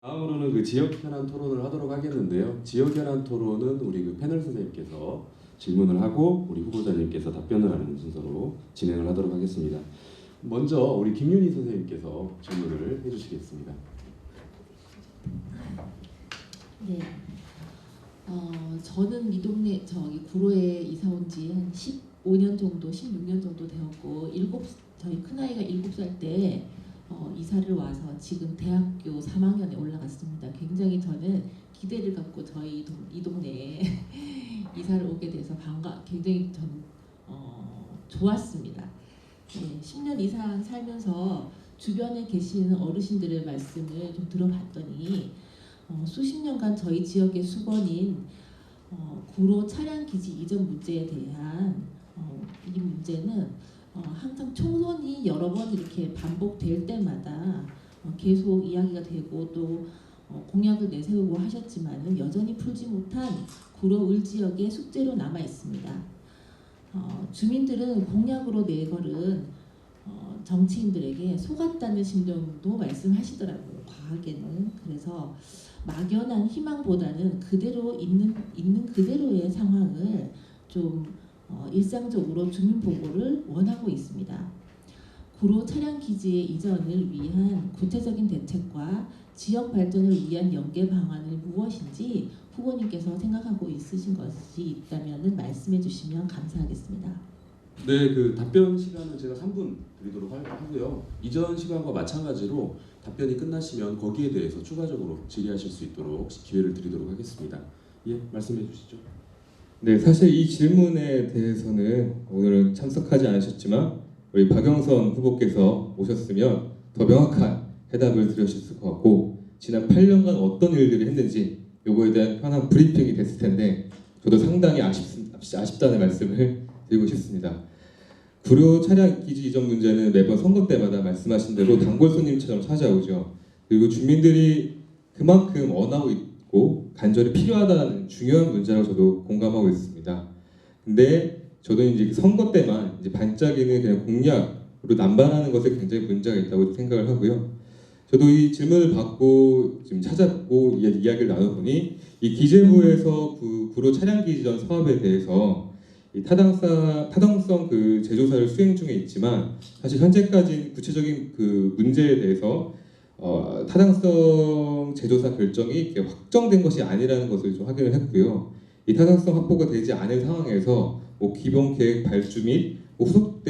다음으로는 그 지역 현안 토론을 하도록 하겠는데요. 지역 현안 토론은 우리 그 패널 선생님께서 질문을 하고 우리 후보자님께서 답변을 하는 순서로 진행을 하도록 하겠습니다. 먼저 우리 김윤희 선생님께서 질문을 해주시겠습니다. 네. 저는 이 동네 구로에 이사 온 지 한 15년 정도, 16년 정도 되었고, 저희 큰아이가 7살 때 이사를 와서 지금 대학교 3학년에 올라갔습니다. 굉장히 저는 기대를 갖고 이 동네에 이사를 오게 돼서 굉장히 저는 좋았습니다. 네, 10년 이상 살면서 주변에 계시는 어르신들의 말씀을 좀 들어봤더니 수십 년간 저희 지역의 수건인 구로 차량기지 이전 문제에 대한 이 문제는 항상 총선이 여러 번 이렇게 반복될 때마다 계속 이야기가 되고 또 공약을 내세우고 하셨지만은 여전히 풀지 못한 구로 을 지역의 숙제로 남아 있습니다. 주민들은 공약으로 내걸은 정치인들에게 속았다는 심정도 말씀하시더라고요. 과하게는. 그래서 막연한 희망보다는 그대로 있는 그대로의 상황을 좀 일상적으로 주민 보고를 원하고 있습니다. 구로 차량 기지의 이전을 위한 구체적인 대책과 지역 발전을 위한 연계 방안은 무엇인지 후보님께서 생각하고 있으신 것이 있다면 말씀해 주시면 감사하겠습니다. 네, 그 답변 시간은 제가 3분 드리도록 하고요. 이전 시간과 마찬가지로 답변이 끝나시면 거기에 대해서 추가적으로 질의하실 수 있도록 기회를 드리도록 하겠습니다. 예, 말씀해 주시죠. 네, 사실 이 질문에 대해서는 오늘은 참석하지 않으셨지만 우리 박영선 후보께서 오셨으면 더 명확한 해답을 드렸을 것 같고, 지난 8년간 어떤 일들을 했는지 요거에 대한 편한 브리핑이 됐을 텐데 저도 상당히 아쉽다는 말씀을 드리고 싶습니다. 구로 차량 기지 이전 문제는 매번 선거 때마다 말씀하신 대로 단골 손님처럼 찾아오죠. 그리고 주민들이 그만큼 원하고 있고 간절히 필요하다는 중요한 문제라고 저도 공감하고 있습니다. 근데 저도 이제 선거 때만 이제 반짝이는 그냥 공약으로 남발하는 것에 굉장히 문제가 있다고 생각을 하고요. 저도 이 질문을 받고 지금 찾아보고 이야기를 나눠보니 이 기재부에서 구로 차량 기지 전 사업에 대해서 이 타당성 그 재조사를 수행 중에 있지만, 사실 현재까지 구체적인 그 문제에 대해서 타당성 재조사 결정이 확정된 것이 아니라는 것을 좀 확인을 했고요. 이 타당성 확보가 되지 않은 상황에서 기본 계획 발주 및 후속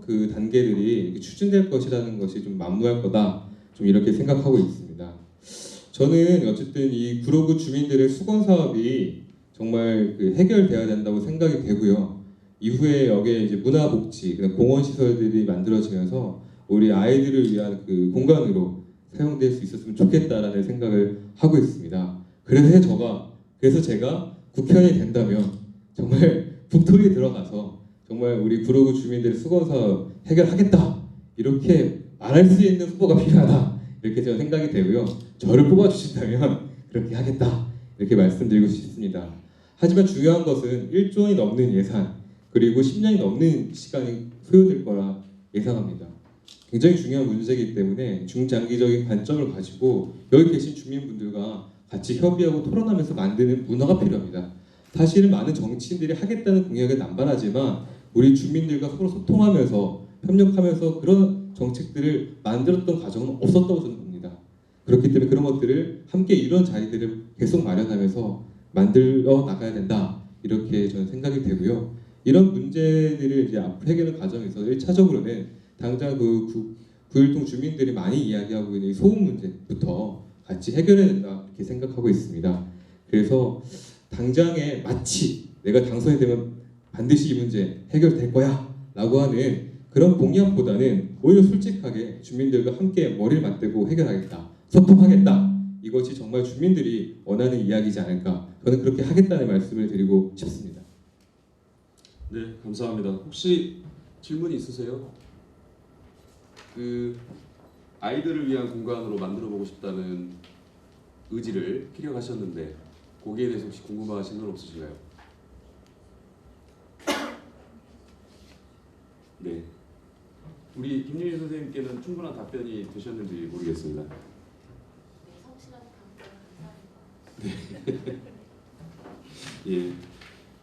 그 단계들이 추진될 것이라는 것이 좀 만무할 거다, 좀 이렇게 생각하고 있습니다. 저는 어쨌든 이 구로구 주민들의 수건 사업이 정말 그 해결돼야 된다고 생각이 되고요. 이후에 여기에 이제 문화복지, 공원 시설들이 만들어지면서 우리 아이들을 위한 그 공간으로 사용될 수 있었으면 좋겠다라는 생각을 하고 있습니다. 그래서 제가 국회의원이 된다면 정말 국토위에 들어가서 정말 우리 구로구 주민들의 수건 사업 해결하겠다, 이렇게 말할 수 있는 후보가 필요하다, 이렇게 저는 생각이 되고요. 저를 뽑아주신다면 그렇게 하겠다, 이렇게 말씀드리고 싶습니다. 하지만 중요한 것은 1조 원이 넘는 예산, 그리고 10년이 넘는 시간이 소요될 거라 예상합니다. 굉장히 중요한 문제이기 때문에 중장기적인 관점을 가지고 여기 계신 주민분들과 같이 협의하고 토론하면서 만드는 문화가 필요합니다. 사실은 많은 정치인들이 하겠다는 공약에 남발하지만 우리 주민들과 서로 소통하면서 협력하면서 그런 정책들을 만들었던 과정은 없었다고 저는 봅니다. 그렇기 때문에 그런 것들을 함께 이런 자리들을 계속 마련하면서 만들어 나가야 된다, 이렇게 저는 생각이 되고요. 이런 문제들을 이제 앞으로 해결하는 과정에서 1차적으로는 당장 그 9.1동 주민들이 많이 이야기하고 있는 소음 문제부터 같이 해결해야 된다, 이렇게 생각하고 있습니다. 그래서 당장에 마치 내가 당선이 되면 반드시 이 문제 해결될 거야 라고 하는 그런 공약보다는 오히려 솔직하게 주민들과 함께 머리를 맞대고 해결하겠다, 소통하겠다, 이것이 정말 주민들이 원하는 이야기지 않을까, 저는 그렇게 하겠다는 말씀을 드리고 싶습니다. 네, 감사합니다. 혹시 질문이 있으세요? 그 아이들을 위한 공간으로 만들어보고 싶다는 의지를 피력하셨는데 거기에 대해서 혹시 궁금하신 건 없으신가요? 네, 우리 김윤희 선생님께는 충분한 답변이 되셨는지 모르겠습니다. 네, 성실한 예.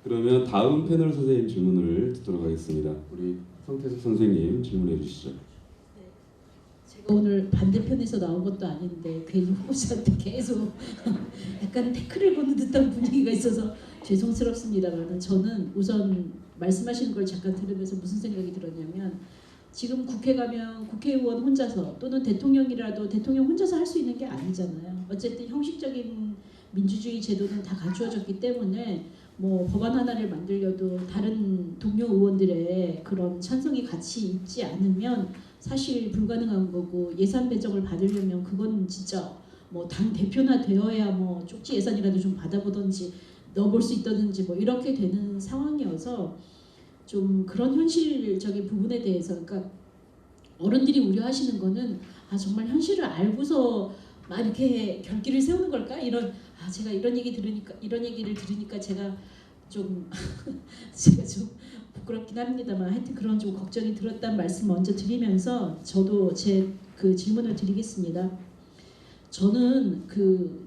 그러면 다음 패널 선생님 질문을 듣도록 하겠습니다. 우리 성태숙 선생님 질문해 주시죠. 제가 오늘 반대편에서 나온 것도 아닌데 괜히 후보자한테 계속 약간 태클을 거는 듯한 분위기가 있어서 죄송스럽습니다만, 저는 우선 말씀하시는 걸 잠깐 들으면서 무슨 생각이 들었냐면, 지금 국회 가면 국회의원 혼자서 또는 대통령이라도 대통령 혼자서 할 수 있는 게 아니잖아요. 어쨌든 형식적인 민주주의 제도는 다 갖추어졌기 때문에 뭐 법안 하나를 만들려도 다른 동료 의원들의 그런 찬성이 같이 있지 않으면 사실 불가능한 거고, 예산 배정을 받으려면 그건 진짜 뭐 당 대표나 되어야 뭐 쪽지 예산이라도 좀 받아보던지 넣어볼 수 있다든지 뭐 이렇게 되는 상황이어서 좀 그런 현실적인 부분에 대해서, 그러니까 어른들이 우려하시는 거는 정말 현실을 알고서 막 이렇게 결기를 세우는 걸까, 이런 제가 이런 얘기를 들으니까 제가 좀 제가 좀 부끄럽긴 합니다만, 하여튼 그런 좀 걱정이 들었다는 말씀 먼저 드리면서 저도 제 그 질문을 드리겠습니다. 저는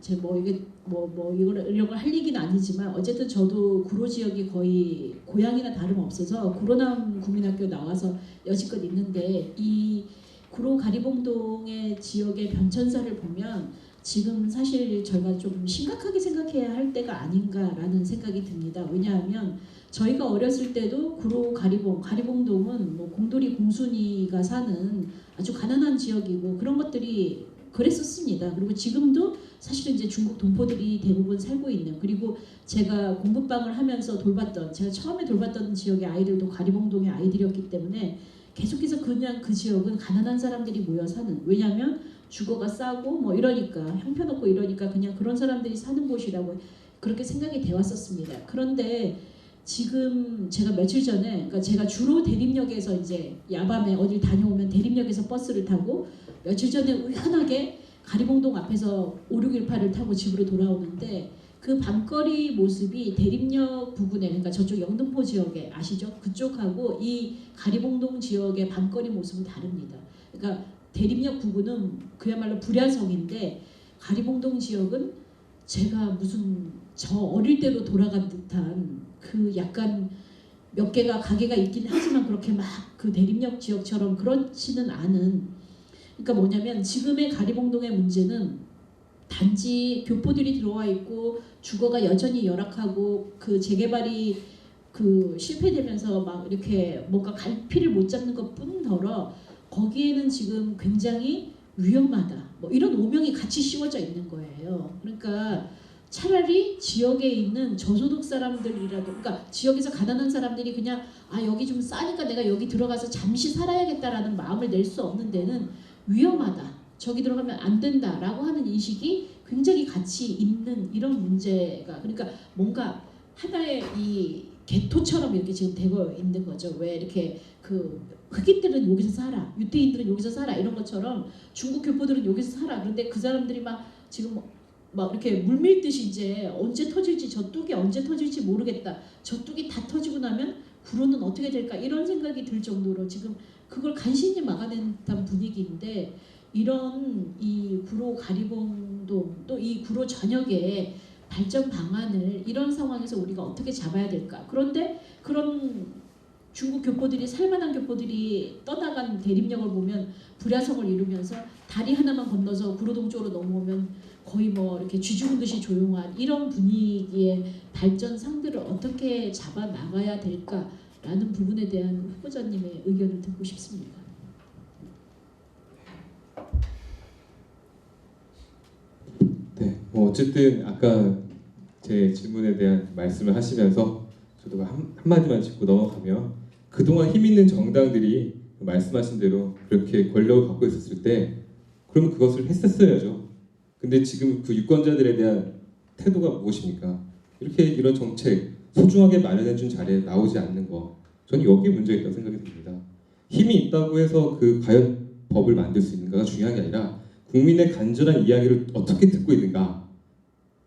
제 뭐 이게 이런 걸 할 얘기는 아니지만, 어쨌든 저도 구로 지역이 거의 고향이나 다름없어서 구로남 국민학교 나와서 여지껏 있는데, 이 구로 가리봉동의 지역의 변천사를 보면 지금 사실 저희가 좀 심각하게 생각해야 할 때가 아닌가라는 생각이 듭니다. 왜냐하면 저희가 어렸을 때도 구로 가리봉동은 뭐 공돌이 공순이가 사는 아주 가난한 지역이고 그런 것들이 그랬었습니다. 그리고 지금도 사실은 이제 중국 동포들이 대부분 살고 있는, 그리고 제가 공부방을 하면서 제가 처음에 돌봤던 지역의 아이들도 가리봉동의 아이들이었기 때문에 계속해서 그냥 그 지역은 가난한 사람들이 모여 사는, 왜냐하면 주거가 싸고 뭐 이러니까, 형편없고 이러니까 그냥 그런 사람들이 사는 곳이라고 그렇게 생각이 되어 왔었습니다. 그런데 지금 제가 며칠 전에, 그러니까 제가 주로 대림역에서 이제 야밤에 어딜 다녀오면 대림역에서 버스를 타고, 며칠 전에 우연하게 가리봉동 앞에서 5618을 타고 집으로 돌아오는데, 그 밤거리 모습이 대림역 부근에, 그러니까 저쪽 영등포 지역에 아시죠? 그쪽하고 이 가리봉동 지역의 밤거리 모습은 다릅니다. 그러니까 대림역 부근은 그야말로 불야성인데, 가리봉동 지역은 제가 무슨 저 어릴 때로 돌아간 듯한, 그 약간 몇 개가 가게가 있긴 하지만 그렇게 막 그 대림역 지역처럼 그렇지는 않은, 그러니까 뭐냐면 지금의 가리봉동의 문제는 단지 교포들이 들어와 있고 주거가 여전히 열악하고 그 재개발이 실패되면서 막 이렇게 뭔가 갈피를 못 잡는 것 뿐더러, 거기에는 지금 굉장히 위험하다 뭐 이런 오명이 같이 씌워져 있는 거예요. 그러니까 차라리 지역에 있는 저소득 사람들이라도, 그러니까 지역에서 가난한 사람들이 그냥 여기 좀 싸니까 내가 여기 들어가서 잠시 살아야겠다라는 마음을 낼 수 없는 데는 위험하다, 저기 들어가면 안 된다라고 하는 인식이 굉장히 같이 있는 이런 문제가, 그러니까 뭔가 하나의 이 개토처럼 이렇게 지금 되고 있는 거죠. 왜 이렇게 흑인들은 여기서 살아, 유태인들은 여기서 살아 이런 것처럼 중국 교포들은 여기서 살아. 그런데 그 사람들이 막 지금 막 이렇게 물밀듯이 이제 언제 터질지, 저 뚝이 언제 터질지 모르겠다, 저 뚝이 다 터지고 나면 구로는 어떻게 될까, 이런 생각이 들 정도로 지금 그걸 간신히 막아낸 듯한 분위기인데, 이런 이 구로 가리봉동 또 이 구로 전역의 발전 방안을 이런 상황에서 우리가 어떻게 잡아야 될까. 그런데 그런 중국 교포들이, 살만한 교포들이 떠나간 대림역을 보면 불야성을 이루면서 다리 하나만 건너서 구로동 쪽으로 넘어오면 거의 뭐 이렇게 쥐 죽은 듯이 조용한 이런 분위기의 발전 상들을 어떻게 잡아 나가야 될까라는 부분에 대한 후보자님의 의견을 듣고 싶습니다. 네, 어쨌든 아까 제 질문에 대한 말씀을 하시면서 저도 한마디만 짚고 넘어가면, 그동안 힘 있는 정당들이 말씀하신 대로 그렇게 권력을 갖고 있었을 때 그러면 그것을 했었어야죠. 근데 지금 그 유권자들에 대한 태도가 무엇입니까? 이렇게 이런 정책 소중하게 마련해준 자리에 나오지 않는 거, 저는 여기에 문제가 있다고 생각이 듭니다. 힘이 있다고 해서 과연 법을 만들 수 있는가가 중요한 게 아니라 국민의 간절한 이야기를 어떻게 듣고 있는가.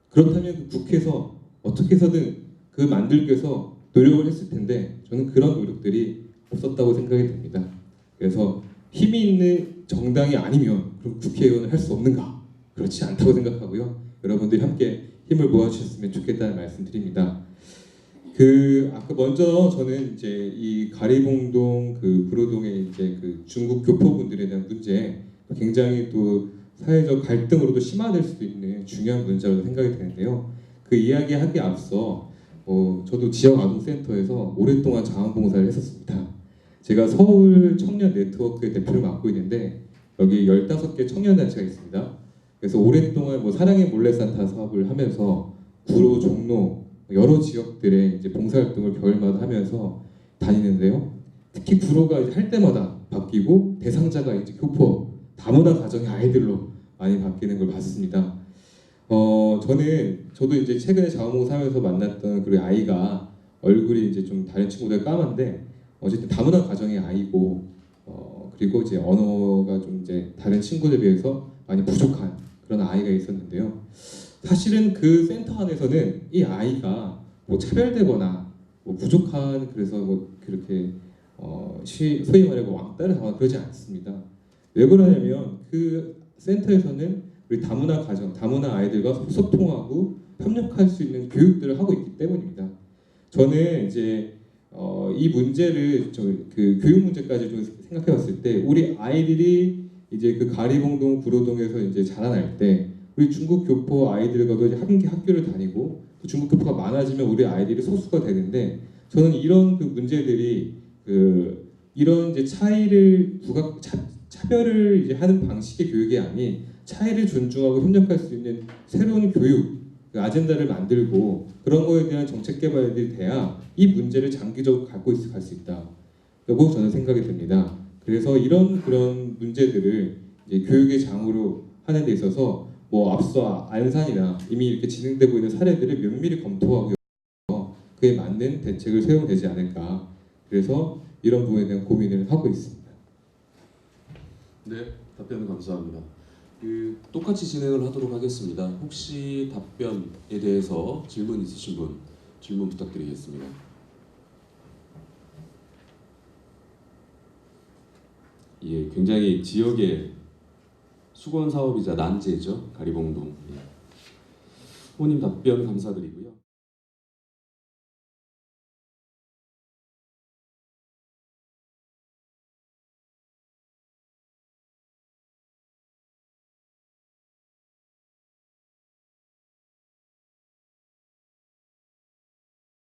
그렇다면 국회에서 어떻게 해서든 만들기 위해서 노력을 했을 텐데, 저는 그런 노력들이 없었다고 생각이 됩니다. 그래서 힘이 있는 정당이 아니면 그럼 국회의원을 할 수 없는가? 그렇지 않다고 생각하고요. 여러분들이 함께 힘을 모아주셨으면 좋겠다는 말씀드립니다. 아까 먼저 저는 이제 이 가리봉동 구로동의 이제 중국 교포분들에 대한 문제, 굉장히 또 사회적 갈등으로도 심화될 수도 있는 중요한 문제라고 생각이 되는데요. 그 이야기하기에 앞서 저도 지역 아동센터에서 오랫동안 자원봉사를 했었습니다. 제가 서울 청년 네트워크의 대표를 맡고 있는데 여기 15개 청년단체가 있습니다. 그래서 오랫동안 사랑의 몰래산타 사업을 하면서 구로, 종로 여러 지역들의 이제 봉사활동을 겨울마다 하면서 다니는데요. 특히 구로가 이제 할 때마다 바뀌고 대상자가 이제 교포, 다문화 가정의 아이들로 많이 바뀌는 걸 봤습니다. 저도 이제 최근에 자원봉사하면서 만났던 그 아이가 얼굴이 이제 좀 다른 친구들 까만데 어쨌든 다문화 가정의 아이고 그리고 이제 언어가 좀 이제 다른 친구들에 비해서 많이 부족한 그런 아이가 있었는데요. 사실은 그 센터 안에서는 이 아이가 차별되거나 부족한 그래서 그렇게 소위 말해 왕따를 당하거나 그러지 않습니다. 왜 그러냐면 그 센터에서는 우리 다문화 가정, 다문화 아이들과 소통하고 협력할 수 있는 교육들을 하고 있기 때문입니다. 저는 이제 이 문제를 그 교육 문제까지 좀 생각해봤을 때 우리 아이들이 이제 그 가리봉동 구로동에서 이제 자라날 때 우리 중국 교포 아이들과도 이제 함께 학교를 다니고 또 중국 교포가 많아지면 우리 아이들이 소수가 되는데 저는 이런 그 문제들이 이런 이제 차별을 이제 하는 방식의 교육이 아닌 차이를 존중하고 협력할 수 있는 새로운 교육 아젠다를 만들고 그런 거에 대한 정책 개발들이 돼야 이 문제를 장기적으로 갈 수 있다고 저는 생각이 듭니다. 그래서 그런 문제들을 이제 교육의 장으로 하는 데 있어서 앞서 안산이나 이미 이렇게 진행되고 있는 사례들을 면밀히 검토하고 그에 맞는 대책을 세우면 되지 않을까. 그래서 이런 부분에 대한 고민을 하고 있습니다. 네, 답변 감사합니다. 똑같이 진행을 하도록 하겠습니다. 혹시 답변에 대해서 질문 있으신 분 질문 부탁드리겠습니다. 예, 굉장히 지역의 수건 사업이자 난제죠. 가리봉동. 예. 후보님 답변 감사드리고요.